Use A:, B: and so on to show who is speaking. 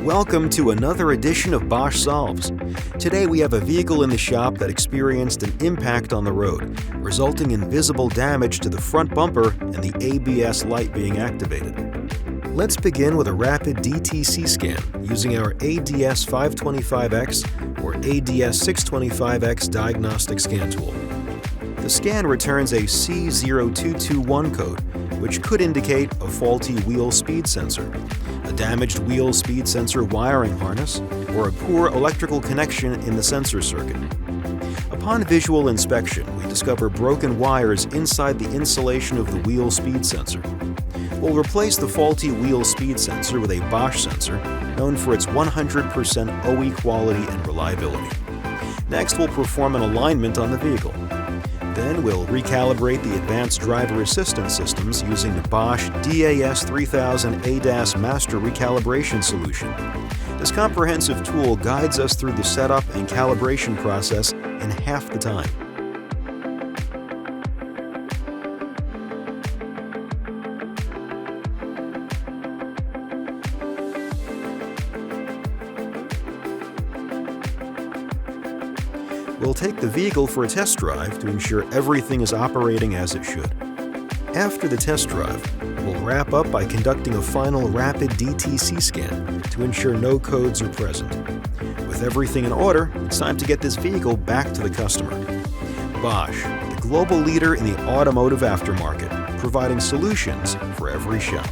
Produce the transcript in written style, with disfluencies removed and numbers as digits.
A: Welcome to another edition of Bosch Solves. Today we have a vehicle in the shop that experienced an impact on the road, resulting in visible damage to the front bumper and the ABS light being activated. Let's begin with a rapid DTC scan using our ADS 525X or ADS 625X diagnostic scan tool. The scan returns a C0221 code, which could indicate a faulty wheel speed sensor, a damaged wheel speed sensor wiring harness, or a poor electrical connection in the sensor circuit. Upon visual inspection, we discover broken wires inside the insulation of the wheel speed sensor. We'll replace the faulty wheel speed sensor with a Bosch sensor, known for its 100% OE quality and reliability. Next, we'll perform an alignment on the vehicle. Then we'll recalibrate the advanced driver assistance systems using the Bosch DAS 3000 ADAS Master Recalibration Solution. This comprehensive tool guides us through the setup and calibration process in half the time. We'll take the vehicle for a test drive to ensure everything is operating as it should. After the test drive, we'll wrap up by conducting a final rapid DTC scan to ensure no codes are present. With everything in order, it's time to get this vehicle back to the customer. Bosch, the global leader in the automotive aftermarket, providing solutions for every shop.